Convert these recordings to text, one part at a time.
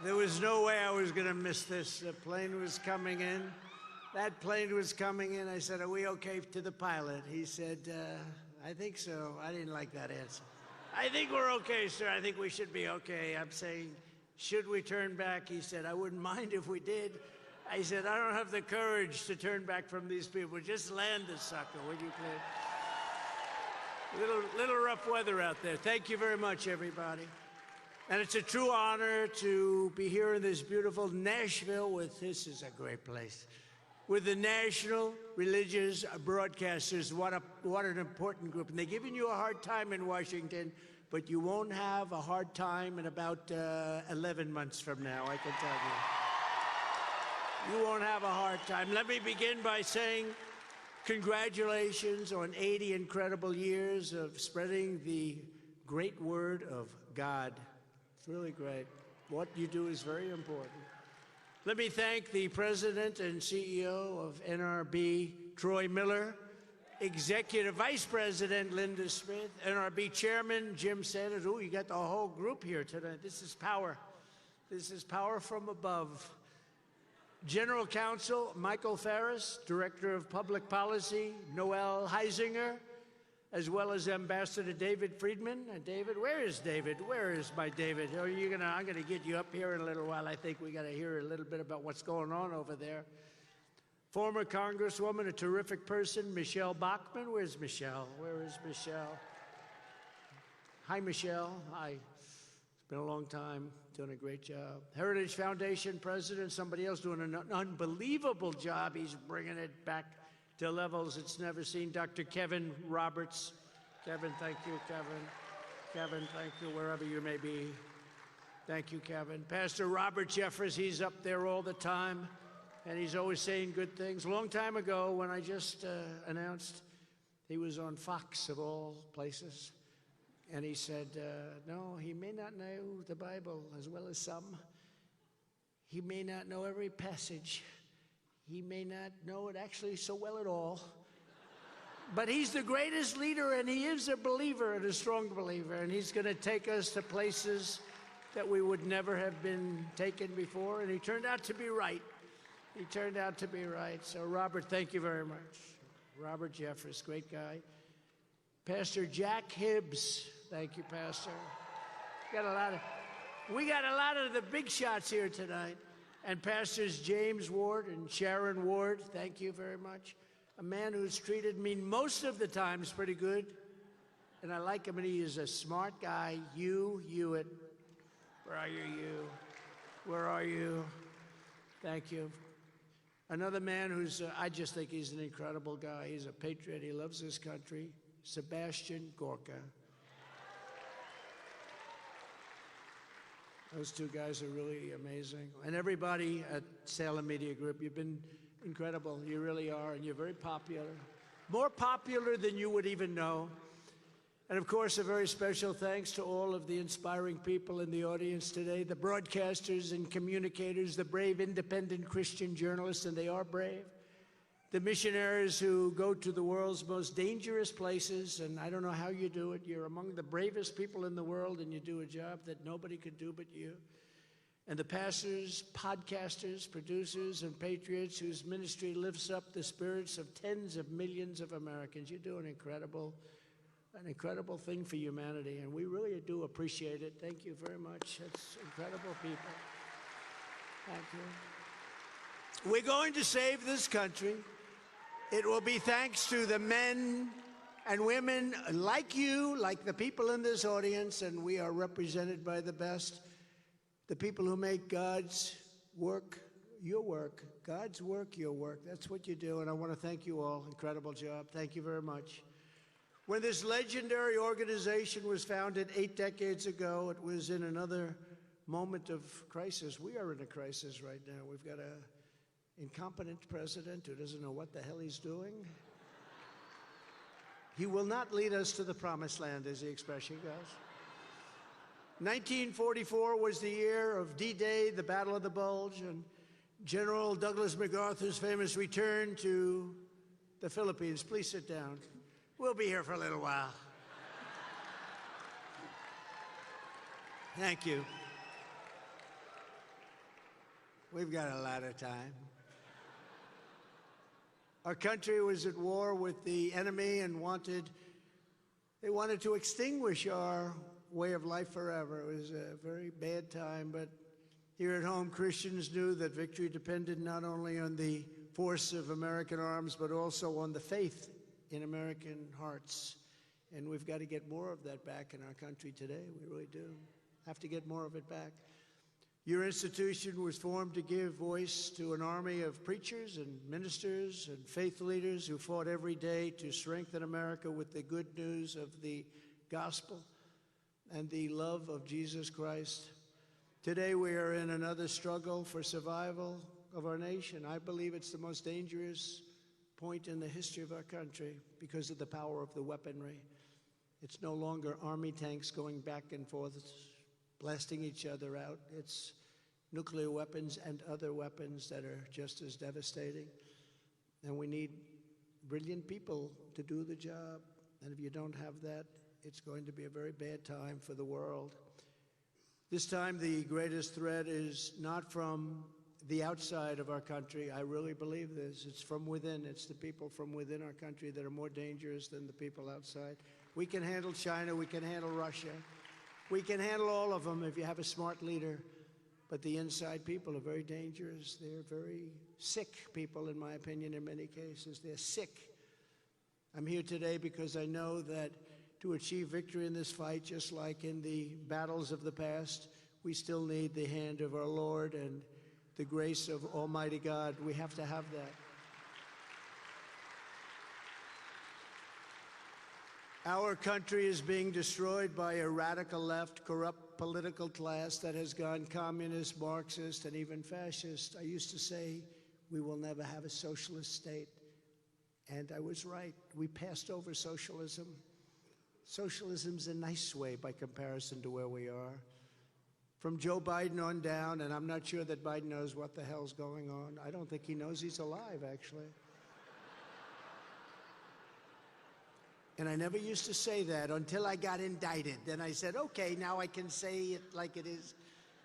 There was no way I was going to miss this. The plane was coming in. That plane was coming in. I said, "Are we okay?" to the pilot. He said, "I think so." I didn't like that answer. "I think we're okay, sir. I think we should be okay." I'm saying, "Should we turn back?" He said, "I wouldn't mind if we did." I said, "I don't have the courage to turn back from these people. Just land the sucker, would you please?" Little rough weather out there. Thank you very much, everybody. And it's a true honor to be here in this beautiful Nashville this is a great place, with the National Religious Broadcasters. What an important group. And they're giving you a hard time in Washington, but you won't have a hard time in about 11 months from now, I can tell you. You won't have a hard time. Let me begin by saying congratulations on 80 incredible years of spreading the great word of God. It's really great. What you do is very important. Let me thank the President and CEO of NRB, Troy Miller, Executive Vice President Linda Smith, NRB Chairman Jim Sanders. Oh, you got the whole group here tonight. This is power. This is power from above. General Counsel Michael Farris, Director of Public Policy Noel Heisinger, as well as Ambassador David Friedman. David, where is David? Where is my David? I'm gonna get you up here in a little while. I think we gotta hear a little bit about what's going on over there. Former Congresswoman, a terrific person, Michelle Bachmann. Where's Michelle? Where is Michelle? Hi, Michelle. Hi. It's been a long time. Doing a great job. Heritage Foundation President, somebody else doing an unbelievable job. He's bringing it back to levels it's never seen. Dr. Kevin Roberts. Kevin, thank you, Kevin. Kevin, thank you, wherever you may be. Thank you, Kevin. Pastor Robert Jeffress, he's up there all the time, and he's always saying good things. A long time ago, when I just announced he was on Fox, of all places, and he said, no, he may not know the Bible as well as some. He may not know every passage. He may not know it actually so well at all. But he's the greatest leader, and he is a believer and a strong believer, and he's going to take us to places that we would never have been taken before, and he turned out to be right. He turned out to be right. So, Robert, thank you very much. Robert Jeffress, great guy. Pastor Jack Hibbs, thank you, Pastor. We got a lot of the big shots here tonight. And Pastors James Ward and Sharon Ward, thank you very much. A man who's treated me most of the times pretty good. And I like him, and he is a smart guy. Hugh Hewitt. Where are you, Hugh? Where are you? Thank you. Another man who's, I just think he's an incredible guy. He's a patriot. He loves his country. Sebastian Gorka. Those two guys are really amazing. And everybody at Salem Media Group, you've been incredible. You really are, and you're very popular. More popular than you would even know. And of course, a very special thanks to all of the inspiring people in the audience today, the broadcasters and communicators, the brave independent Christian journalists, and they are brave. The missionaries who go to the world's most dangerous places, and I don't know how you do it. You're among the bravest people in the world, and you do a job that nobody could do but you. And the pastors, podcasters, producers, and patriots whose ministry lifts up the spirits of tens of millions of Americans. You do an incredible thing for humanity, and we really do appreciate it. Thank you very much. It's incredible people. Thank you. We're going to save this country. It will be thanks to the men and women like you, like the people in this audience, and we are represented by the best, the people who make God's work your work, God's work your work. That's what you do, and I want to thank you all. Incredible job. Thank you very much. When this legendary organization was founded 8 decades ago, it was in another moment of crisis. We are in a crisis right now. We've got an incompetent president who doesn't know what the hell he's doing. He will not lead us to the promised land, as the expression goes. 1944 was the year of D-Day, the Battle of the Bulge, and General Douglas MacArthur's famous return to the Philippines. Please sit down. We'll be here for a little while. Thank you. We've got a lot of time. Our country was at war with the enemy and they wanted to extinguish our way of life forever. It was a very bad time, but here at home, Christians knew that victory depended not only on the force of American arms, but also on the faith in American hearts. And we've got to get more of that back in our country today. We really do. Have to get more of it back. Your institution was formed to give voice to an army of preachers and ministers and faith leaders who fought every day to strengthen America with the good news of the gospel and the love of Jesus Christ. Today we are in another struggle for survival of our nation. I believe it's the most dangerous point in the history of our country because of the power of the weaponry. It's no longer army tanks going back and forth, blasting each other out. It's nuclear weapons and other weapons that are just as devastating. And we need brilliant people to do the job. And if you don't have that, it's going to be a very bad time for the world. This time, the greatest threat is not from the outside of our country. I really believe this. It's from within. It's the people from within our country that are more dangerous than the people outside. We can handle China. We can handle Russia. We can handle all of them if you have a smart leader. But the inside people are very dangerous. They're very sick people, in my opinion, in many cases. They're sick. I'm here today because I know that to achieve victory in this fight, just like in the battles of the past, we still need the hand of our Lord and the grace of Almighty God. We have to have that. Our country is being destroyed by a radical left, corrupt political class that has gone communist, Marxist, and even fascist. I used to say, we will never have a socialist state. And I was right. We passed over socialism. Socialism's a nice way by comparison to where we are. From Joe Biden on down, and I'm not sure that Biden knows what the hell's going on. I don't think he knows he's alive, actually. And I never used to say that until I got indicted. Then I said, okay, now I can say it like it is.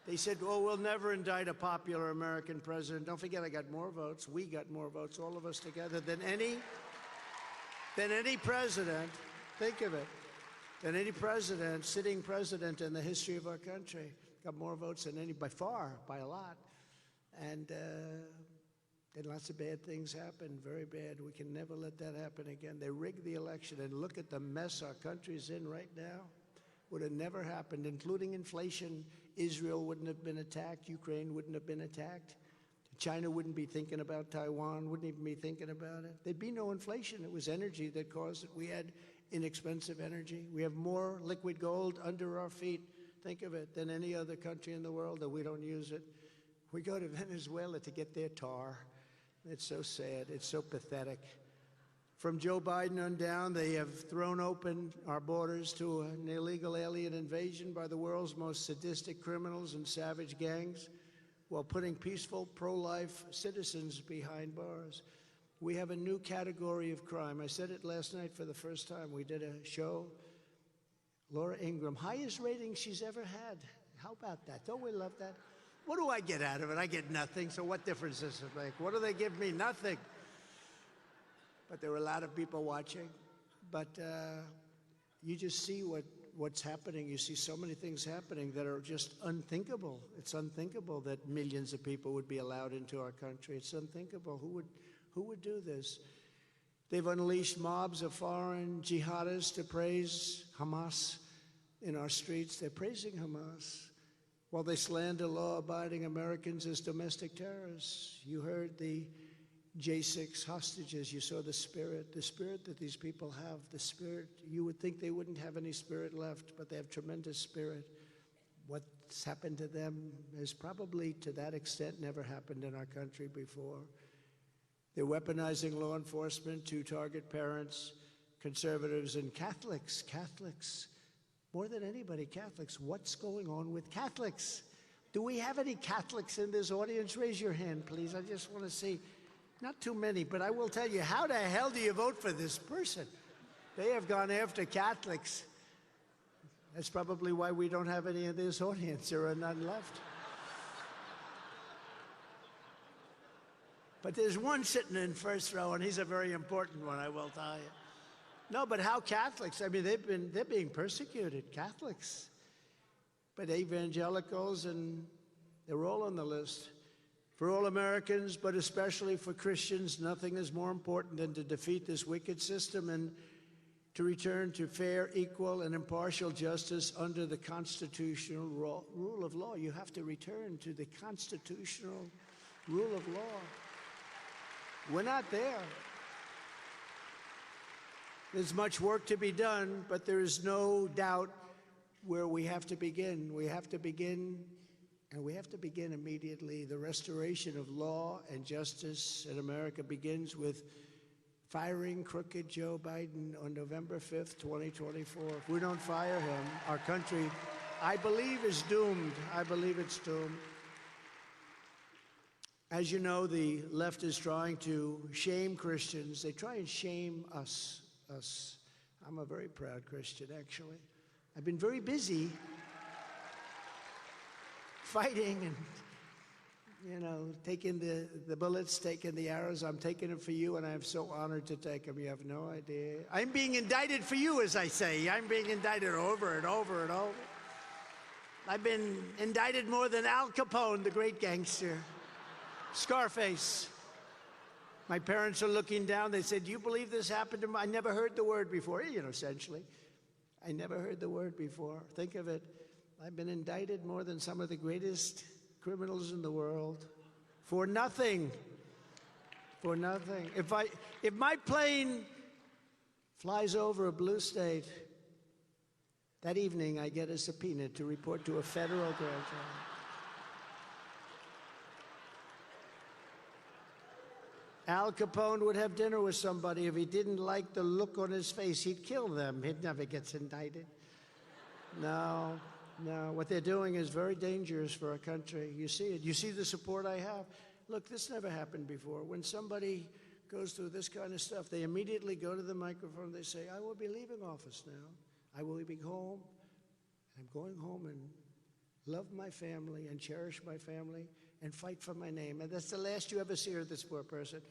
They said, oh, we'll never indict a popular American president. Don't forget, I got more votes. We got more votes, all of us together, than any president. Think of it. Than any president, sitting president in the history of our country. Got more votes than any, by far, by a lot. And lots of bad things happen, very bad. We can never let that happen again. They rigged the election, and look at the mess our country's in right now. Would have never happened, including inflation. Israel wouldn't have been attacked. Ukraine wouldn't have been attacked. China wouldn't be thinking about Taiwan, wouldn't even be thinking about it. There'd be no inflation. It was energy that caused it. We had inexpensive energy. We have more liquid gold under our feet, think of it, than any other country in the world, that we don't use it. We go to Venezuela to get their tar. It's so sad. It's so pathetic. From Joe Biden on down, they have thrown open our borders to an illegal alien invasion by the world's most sadistic criminals and savage gangs, while putting peaceful, pro-life citizens behind bars. We have a new category of crime. I said it last night for the first time. We did a show. Laura Ingraham, highest rating she's ever had. How about that? Don't we love that? What do I get out of it? I get nothing, so what difference does it make? What do they give me? Nothing. But there were a lot of people watching. But you just see what's happening. You see so many things happening that are just unthinkable. It's unthinkable that millions of people would be allowed into our country. It's unthinkable. Who would do this? They've unleashed mobs of foreign jihadists to praise Hamas in our streets. They're praising Hamas while they slander law-abiding Americans as domestic terrorists. You heard the J6 hostages. You saw the spirit that these people have, the spirit. You would think they wouldn't have any spirit left, but they have tremendous spirit. What's happened to them has probably, to that extent, never happened in our country before. They're weaponizing law enforcement to target parents, conservatives, and Catholics. Catholics, more than anybody, Catholics. What's going on with Catholics? Do we have any Catholics in this audience? Raise your hand, please. I just want to see. Not too many, but I will tell you, how the hell do you vote for this person? They have gone after Catholics. That's probably why we don't have any in this audience. There are none left. But there's one sitting in first row, and he's a very important one, I will tell you. No, but how Catholics? I mean, they're being persecuted, Catholics. But evangelicals, and they're all on the list. For all Americans, but especially for Christians, nothing is more important than to defeat this wicked system and to return to fair, equal, and impartial justice under the constitutional rule of law. You have to return to the constitutional rule of law. We're not there. There's much work to be done, but there is no doubt where we have to begin. We have to begin, and we have to begin immediately. The restoration of law and justice in America begins with firing crooked Joe Biden on November 5th, 2024. If we don't fire him, our country, I believe, is doomed. I believe it's doomed. As you know, the left is trying to shame Christians. They try and shame us. I'm a very proud Christian, actually. I've been very busy fighting and, you know, taking the bullets, taking the arrows. I'm taking them for you, and I'm so honored to take them. You have no idea. I'm being indicted for you, as I say. I'm being indicted over and over and over. I've been indicted more than Al Capone, the great gangster. Scarface. My parents are looking down. They said, "Do you believe this happened to me?" I never heard the word before, you know, essentially. I never heard the word before. Think of it. I've been indicted more than some of the greatest criminals in the world for nothing. For nothing. If my plane flies over a blue state, that evening I get a subpoena to report to a federal grand jury. Al Capone would have dinner with somebody. If he didn't like the look on his face, he'd kill them. He never gets indicted. No. What they're doing is very dangerous for our country. You see it. You see the support I have? Look, this never happened before. When somebody goes through this kind of stuff, they immediately go to the microphone. They say, "I will be leaving office now. I will be home. I'm going home and love my family and cherish my family and fight for my name." And that's the last you ever see of this poor person.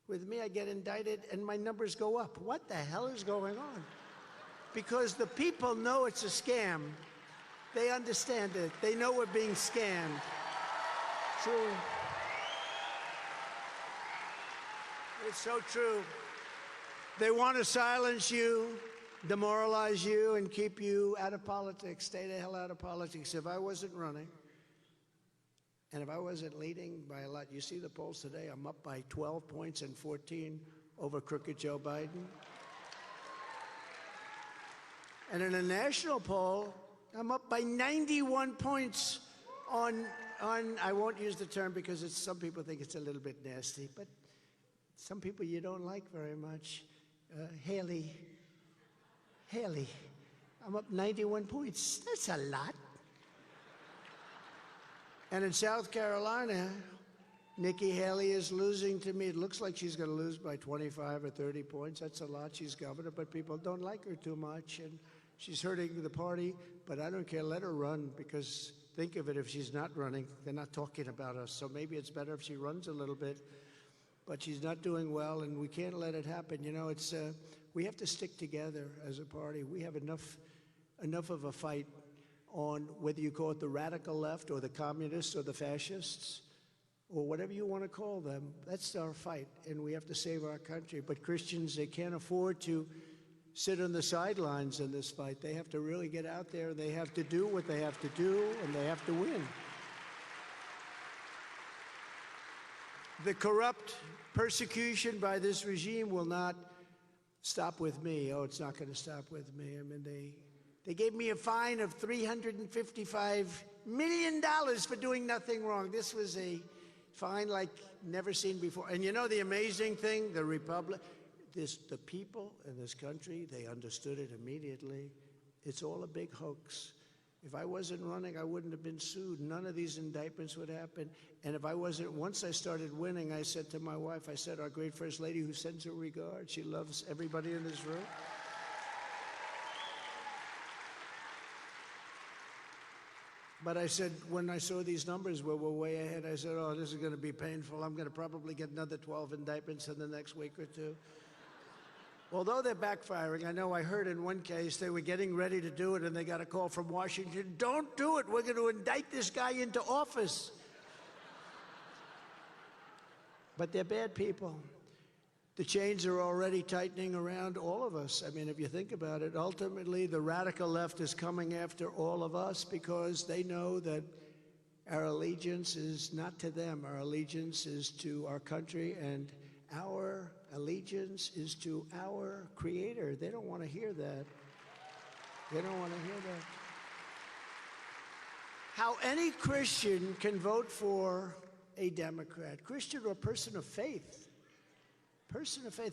With me, I get indicted and my numbers go up. What the hell is going on? Because the people know it's a scam. They understand it. They know we're being scammed. True. It's so true. They want to silence you, demoralize you, and keep you out of politics. Stay the hell out of politics. If I wasn't running, and if I wasn't leading by a lot, you see the polls today, I'm up by 12 points and 14 over crooked Joe Biden. And in a national poll, I'm up by 91 points on I won't use the term because some people think it's a little bit nasty, but some people you don't like very much. Haley. I'm up 91 points. That's a lot. And in South Carolina, Nikki Haley is losing to me. It looks like she's going to lose by 25 or 30 points. That's a lot. She's governor, but people don't like her too much, and she's hurting the party. But I don't care. Let her run, because think of it, if she's not running, they're not talking about us. So maybe it's better if she runs a little bit. But she's not doing well, and we can't let it happen. You know, we have to stick together as a party. We have enough of a fight on whether you call it the radical left or the communists or the fascists or whatever you want to call them. That's our fight, and we have to save our country. But Christians, they can't afford to sit on the sidelines in this fight. They have to really get out there. They have to do what they have to do, and they have to win. The corrupt persecution by this regime will not stop with me. Oh, it's not going to stop with me. I mean, they gave me a fine of $355 million for doing nothing wrong. This was a fine like never seen before. And you know the amazing thing? The people in this country, they understood it immediately. It's all a big hoax. If I wasn't running, I wouldn't have been sued. None of these indictments would happen. And if I wasn't, once I started winning, I said to my wife, I said, our great First Lady who sends her regards, she loves everybody in this room. But I said, when I saw these numbers where we're way ahead, I said, oh, this is going to be painful. I'm going to probably get another 12 indictments in the next week or two. Although they're backfiring, I know I heard in one case they were getting ready to do it and they got a call from Washington, don't do it, we're going to indict this guy into office. But they're bad people. The chains are already tightening around all of us. I mean, if you think about it, ultimately the radical left is coming after all of us because they know that our allegiance is not to them. Our allegiance is to our country, and our allegiance is to our Creator. They don't want to hear that. They don't want to hear that. How any Christian can vote for a Democrat, Christian or person of faith,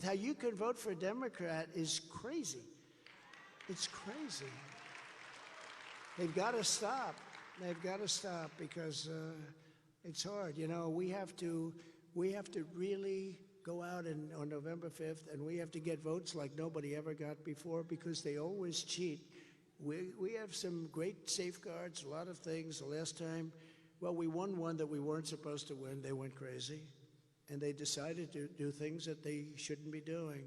how you can vote for a Democrat is crazy. It's crazy. They've got to stop. They've got to stop because it's hard. You know, we have to really go out on November 5th, and we have to get votes like nobody ever got before because they always cheat. We have some great safeguards, a lot of things. The last time, well, we won one that we weren't supposed to win. They went crazy, and they decided to do things that they shouldn't be doing.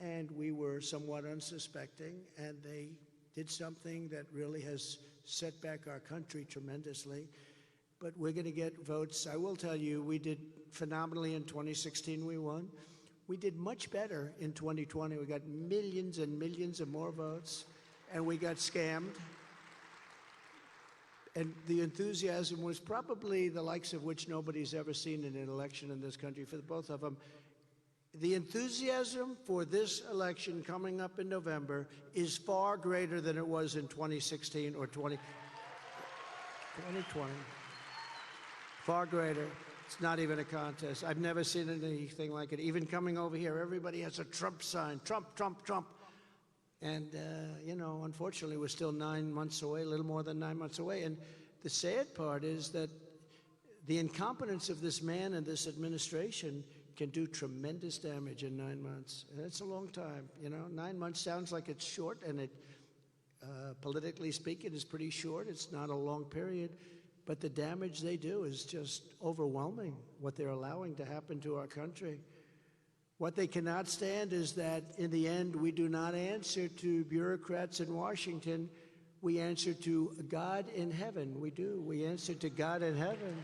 And we were somewhat unsuspecting, and they did something that really has set back our country tremendously. But we're going to get votes. I will tell you, we did phenomenally in 2016. We won. We did much better in 2020. We got millions and millions of more votes, and we got scammed. And the enthusiasm was probably the likes of which nobody's ever seen in an election in this country for the both of them. The enthusiasm for this election coming up in November is far greater than it was in 2016 or 2020. Far greater. It's not even a contest. I've never seen anything like it. Even coming over here, everybody has a Trump sign. Trump, Trump, Trump. And, you know, unfortunately, we're still 9 months away, a little more than 9 months away. And the sad part is that the incompetence of this man and this administration can do tremendous damage in 9 months. And it's a long time, you know. 9 months sounds like it's short, and it, politically speaking, is pretty short. It's not a long period. But the damage they do is just overwhelming, what they're allowing to happen to our country. What they cannot stand is that, in the end, we do not answer to bureaucrats in Washington. We answer to God in heaven. We do. We answer to God in heaven.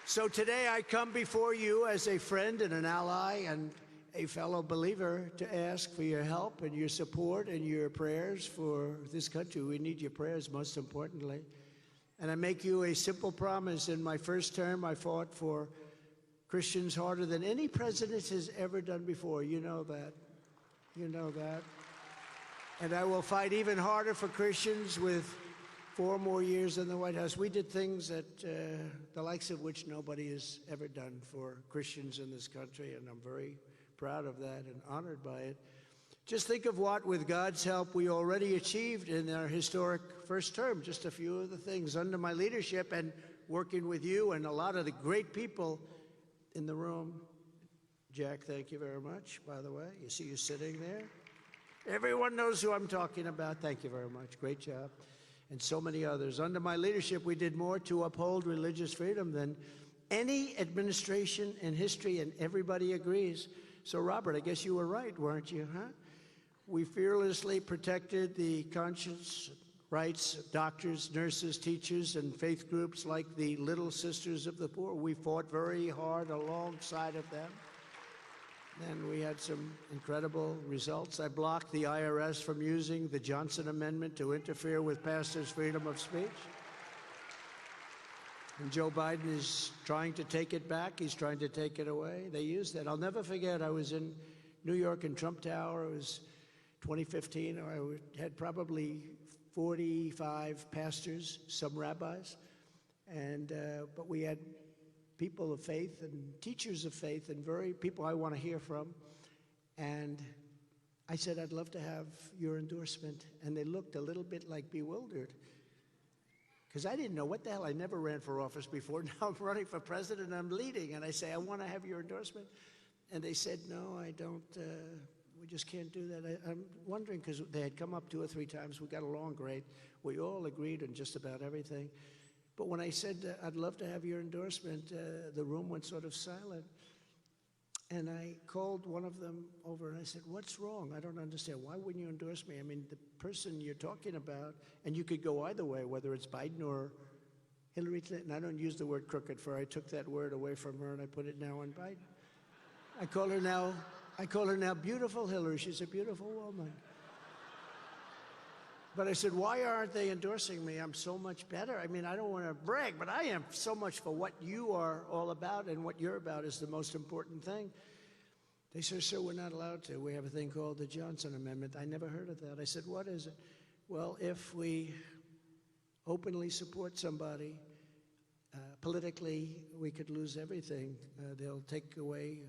So today I come before you as a friend and an ally and a fellow believer to ask for your help and your support and your prayers for this country. We need your prayers, most importantly. And I make you a simple promise. In my first term, I fought for Christians harder than any president has ever done before. You know that. You know that. And I will fight even harder for Christians with 4 more years in the White House. We did things that the likes of which nobody has ever done for Christians in this country, and I'm very proud of that and honored by it. Just think of what, with God's help, we already achieved in our historic first term. Just a few of the things under my leadership and working with you and a lot of the great people in the room. Jack, thank you very much, by the way. You see you sitting there. Everyone knows who I'm talking about. Thank you very much. Great job. And so many others. Under my leadership, we did more to uphold religious freedom than any administration in history, and everybody agrees. So, Robert, I guess you were right, weren't you, huh? We fearlessly protected the conscience rights of doctors, nurses, teachers, and faith groups like the Little Sisters of the Poor. We fought very hard alongside of them. And we had some incredible results. I blocked the IRS from using the Johnson Amendment to interfere with pastors' freedom of speech. And Joe Biden is trying to take it back. He's trying to take it away. They used that. I'll never forget, I was in New York in Trump Tower. It was 2015. I had probably 45 pastors, some rabbis. And but we had people of faith and teachers of faith and very people I want to hear from. And I said, I'd love to have your endorsement. And they looked a little bit like bewildered. Because I didn't know what the hell. I never ran for office before. Now I'm running for president and I'm leading. And I say, I want to have your endorsement. And they said, no, I don't. We just can't do that. I'm wondering, because they had come up 2 or 3 times. We got along great. We all agreed on just about everything. But when I said, I'd love to have your endorsement, the room went sort of silent. And I called one of them over and I said, what's wrong? I don't understand. Why wouldn't you endorse me? I mean, the person you're talking about, and you could go either way, whether it's Biden or Hillary Clinton. I don't use the word crooked, for I took that word away from her and I put it now on Biden. I call her now beautiful Hillary. She's a beautiful woman. But I said, why aren't they endorsing me? I'm so much better. I mean, I don't want to brag, but I am so much for what you are all about, and what you're about is the most important thing. They said, sir, we're not allowed to. We have a thing called the Johnson Amendment. I never heard of that. I said, what is it? Well, if we openly support somebody, politically, we could lose everything. They'll take away,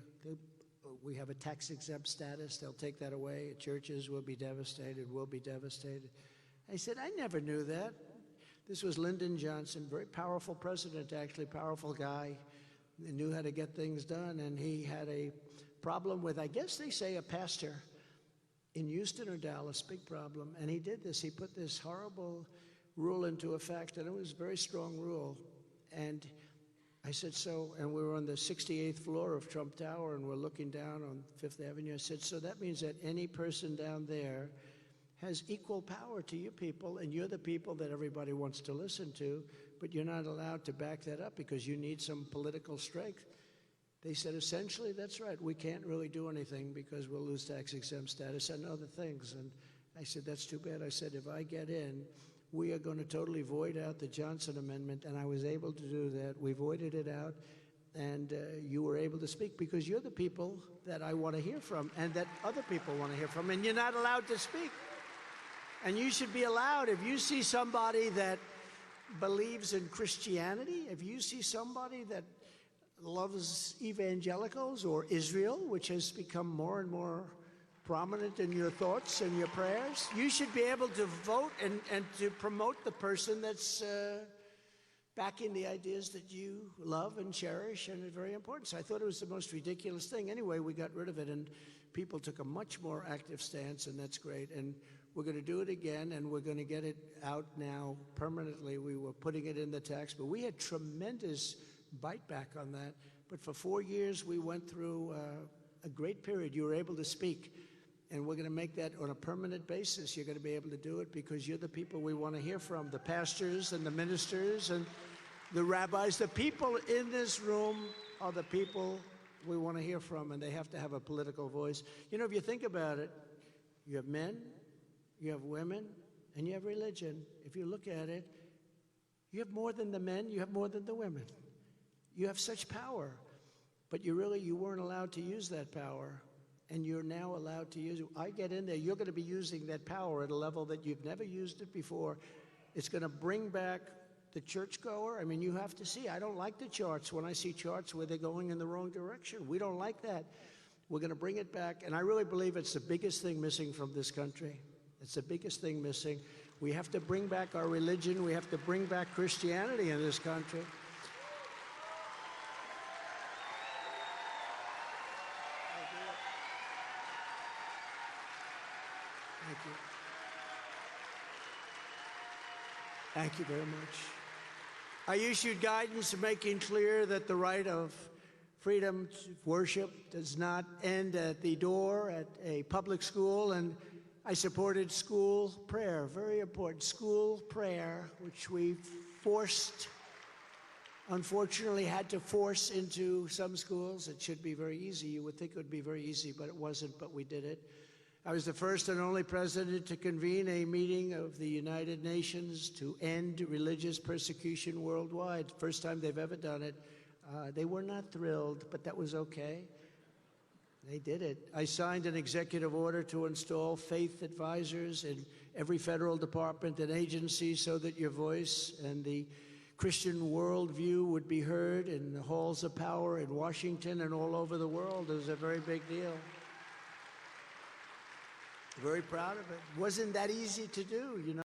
we have a tax-exempt status. They'll take that away. Churches will be devastated, we'll be devastated. I said, I never knew that. This was Lyndon Johnson, very powerful president, actually, powerful guy. He knew how to get things done, and he had a problem with, I guess they say, a pastor in Houston or Dallas, big problem, and he did this. He put this horrible rule into effect, and it was a very strong rule. And I said, so, and we were on the 68th floor of Trump Tower, and we're looking down on Fifth Avenue. I said, so that means that any person down there has equal power to you people, and you're the people that everybody wants to listen to, but you're not allowed to back that up because you need some political strength. They said, essentially, that's right. We can't really do anything because we'll lose tax-exempt status and other things. And I said, that's too bad. I said, if I get in, we are going to totally void out the Johnson Amendment, and I was able to do that. We voided it out, and you were able to speak because you're the people that I want to hear from and that other people want to hear from, and you're not allowed to speak. And you should be allowed. If you see somebody that believes in Christianity, if you see somebody that loves evangelicals or Israel, which has become more and more prominent in your thoughts and your prayers, you should be able to vote and to promote the person that's backing the ideas that you love and cherish and are very important. So I thought it was the most ridiculous thing. Anyway, we got rid of it, and people took a much more active stance, and that's great. And we're going to do it again, and we're going to get it out now permanently. We were putting it in the tax, but we had tremendous bite back on that. But for 4 years, we went through a great period. You were able to speak. And we're going to make that on a permanent basis. You're going to be able to do it because you're the people we want to hear from, the pastors and the ministers and the rabbis. The people in this room are the people we want to hear from, and they have to have a political voice. You know, if you think about it, you have men, you have women, and you have religion. If you look at it, you have more than the men, you have more than the women. You have such power, but you weren't allowed to use that power. And you're now allowed to use it. I get in there, you're going to be using that power at a level that you've never used it before. It's going to bring back the churchgoer. I mean, you have to see. I don't like the charts when I see charts where they're going in the wrong direction. We don't like that. We're going to bring it back. And I really believe it's the biggest thing missing from this country. It's the biggest thing missing. We have to bring back our religion. We have to bring back Christianity in this country. Thank you. Thank you very much. I issued guidance making clear that the right of freedom to worship does not end at the door at a public school, and I supported school prayer, very important, school prayer, which we unfortunately had to force into some schools. It should be very easy. You would think it would be very easy, but it wasn't, but we did it. I was the first and only president to convene a meeting of the United Nations to end religious persecution worldwide. First time they've ever done it. They were not thrilled, but that was okay. They did it. I signed an executive order to install faith advisors in every federal department and agency so that your voice and the Christian worldview would be heard in the halls of power in Washington and all over the world. It was a very big deal. Very proud of it. Wasn't that easy to do, you know?